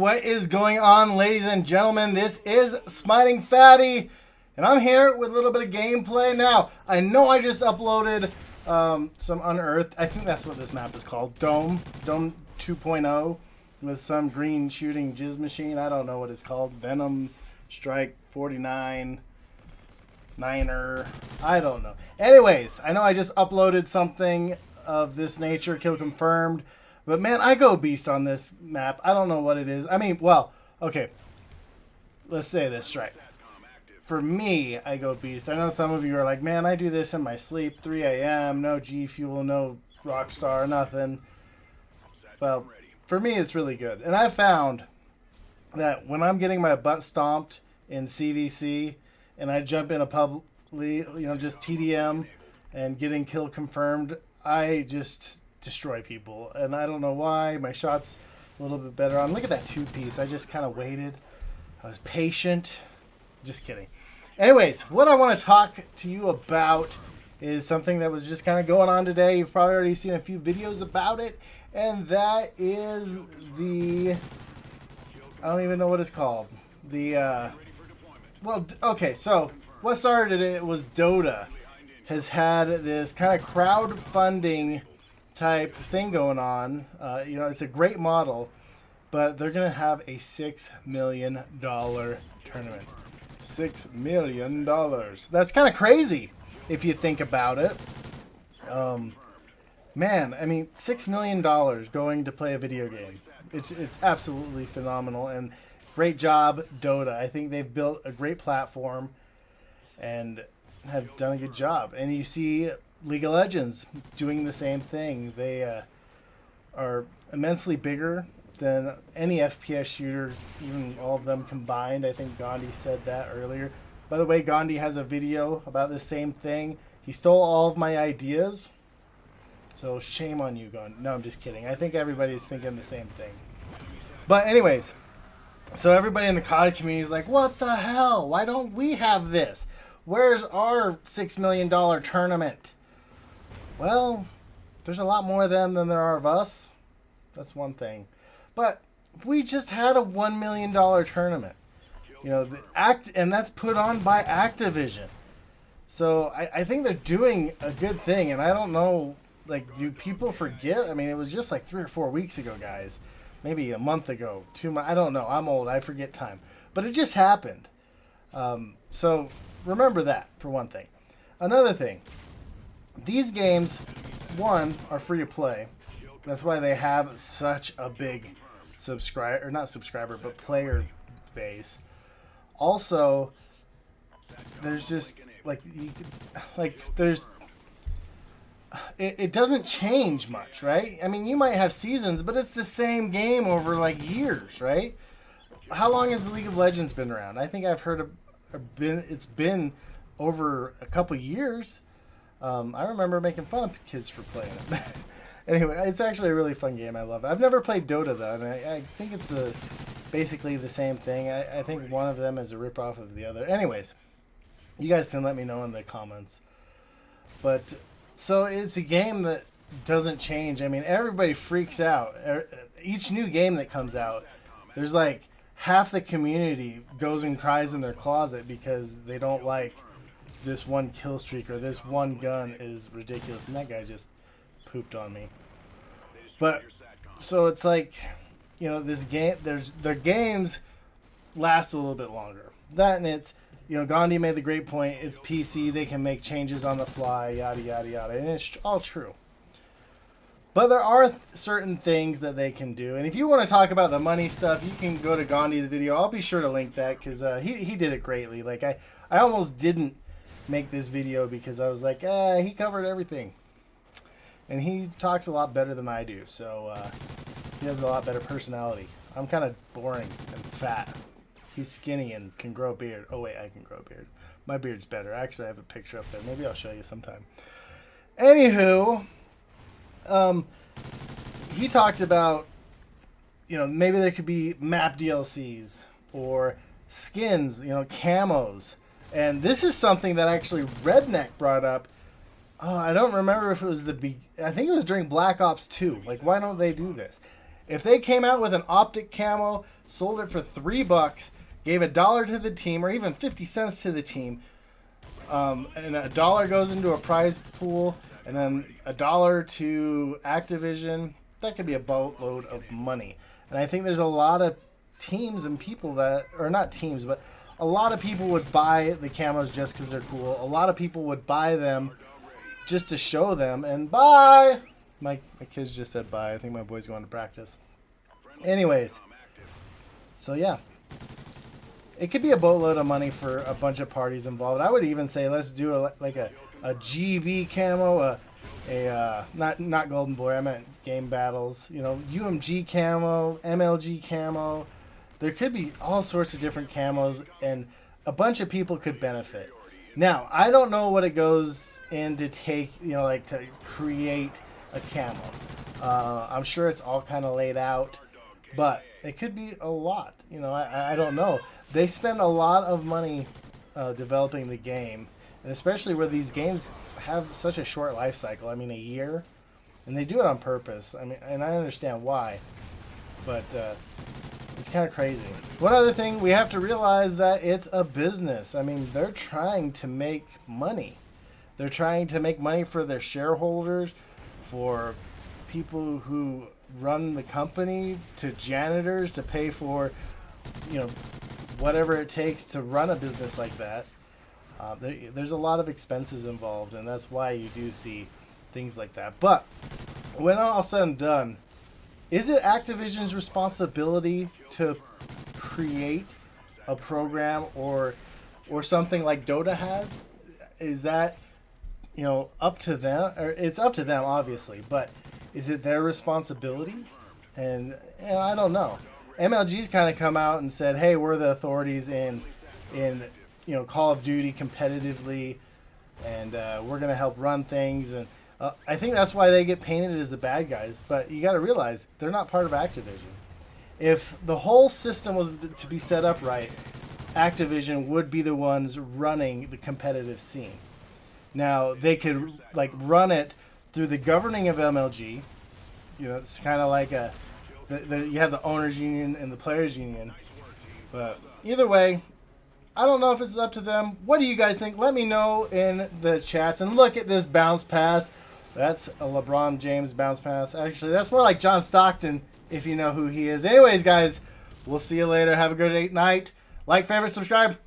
what is going on, ladies and gentlemen? This is Smiting Fatty, and I'm here with a little bit of gameplay. Now, I know I just uploaded some Unearthed. I think that's what this map is called. Dome 2.0 with some green shooting jizz machine. I don't know what it's called. Venom Strike 49 Niner. I don't know. Anyways, I know I just uploaded something of this nature, kill confirmed. But man, I go beast on this map. I don't know what it is. I mean, well, okay. Let's say this right. For me, I go beast. I know some of you are like, man, I do this in my sleep, 3 a.m., no G Fuel, no Rockstar, nothing. Well, for me, it's really good. And I found that when I'm getting my butt stomped in CVC and I jump in a public, just TDM and getting kill confirmed, I just destroy people. And I don't know why. My shot's a little bit better on. Look at that two-piece. I just kind of waited. I was patient. Just kidding. Anyways, what I want to talk to you about is something that was just kind of going on today. You've probably already seen a few videos about it. And that is the... I don't even know what it's called. The, well, okay, so what started it was Dota has had this kind of crowdfunding type thing going on. It's a great model, but they're going to have a $6 million tournament. $6 million. That's kind of crazy if you think about it. Man, I mean, $6 million going to play a video game. It's absolutely phenomenal, and great job, Dota. I think they've built a great platform and have done a good job. And you see League of Legends doing the same thing. They are immensely bigger than any FPS shooter, even all of them combined. I think Gandhi said that earlier. By the way, Gandhi has a video about the same thing. He stole all of my ideas. So shame on you, Gandhi. No, I'm just kidding. I think everybody's thinking the same thing. But anyways, so everybody in the COD community is like, what the hell? Why don't we have this? Where's our $6 million tournament? Well, there's a lot more of them than there are of us. That's one thing. But we just had a $1 million tournament. And that's put on by Activision. So I think they're doing a good thing. And I don't know, do people forget? I mean, it was just like 3 or 4 weeks ago, guys. Maybe a month ago, 2 months. I don't know. I'm old. I forget time. But it just happened. So remember that, for one thing. Another thing. These games, one, are free to play. That's why they have such a big player base. Also, there's just it doesn't change much, right? I mean, you might have seasons, but it's the same game over years, right? How long has League of Legends been around? I think I've heard it's been over a couple years. I remember making fun of kids for playing it. Anyway, it's actually a really fun game. I love it. I've never played Dota, though, and I think it's basically the same thing. I think one of them is a ripoff of the other. Anyways, you guys can let me know in the comments. But, so it's a game that doesn't change. I mean, everybody freaks out. Each new game that comes out, there's half the community goes and cries in their closet because they don't like this one kill streak or this one gun is ridiculous. And that guy just pooped on me. But so it's this game, their games last a little bit longer. That, and it's, Gandhi made the great point, it's PC, they can make changes on the fly, yada yada yada, and it's all true. But there are certain things that they can do, and if you want to talk about the money stuff, you can go to Gandhi's video. I'll be sure to link that because he did it greatly. I almost didn't make this video because I was like, he covered everything. And he talks a lot better than I do, so he has a lot better personality. I'm kind of boring and fat. He's skinny and can grow a beard. Oh, wait, I can grow a beard. My beard's better. Actually, I have a picture up there. Maybe I'll show you sometime. Anywho, he talked about, maybe there could be map DLCs or skins, camos. And this is something that actually Redneck brought up. Oh, I don't remember if it was I think it was during Black Ops 2. Why don't they do this? If they came out with an optic camo, sold it for $3, gave $1 to the team, or even 50 cents to the team, and $1 goes into a prize pool, and then $1 to Activision, that could be a boatload of money. And I think there's a lot of teams and people that, or not teams, but a lot of people would buy the camos just because they're cool. A lot of people would buy them just to show them. And bye! My kids just said bye. I think my boy's going to practice. Anyways, so yeah. It could be a boatload of money for a bunch of parties involved. I would even say let's do a GB camo, not Golden Boy, I meant Game Battles. You know, UMG camo, MLG camo. There could be all sorts of different camos, and a bunch of people could benefit. Now, I don't know what it goes in to take, like to create a camo. I'm sure it's all kind of laid out, but it could be a lot. I don't know. They spend a lot of money developing the game, and especially where these games have such a short life cycle. I mean, a year, and they do it on purpose. I mean, and I understand why, but it's kind of crazy. One other thing, we have to realize that it's a business. I mean, they're trying to make money. They're trying to make money for their shareholders, for people who run the company, to janitors, to pay for, whatever it takes to run a business like that. There's a lot of expenses involved, and that's why you do see things like that. But when all said and done, is it Activision's responsibility to create a program or something like Dota has? Is that up to them? Or it's up to them, obviously, but is it their responsibility? And I don't know. MLG's kind of come out and said, hey, we're the authorities in Call of Duty competitively, and we're going to help run things. And I think that's why they get painted as the bad guys. But you got to realize they're not part of Activision. If the whole system was to be set up right, Activision would be the ones running the competitive scene. Now, they could run it through the governing of MLG. It's kind of like you have the owners union and the players union. But either way, I don't know if it's up to them. What do you guys think? Let me know in the chats. And look at this bounce pass. That's a LeBron James bounce pass. Actually, that's more like John Stockton, if you know who he is. Anyways, guys, we'll see you later. Have a good night. Like, favorite, subscribe.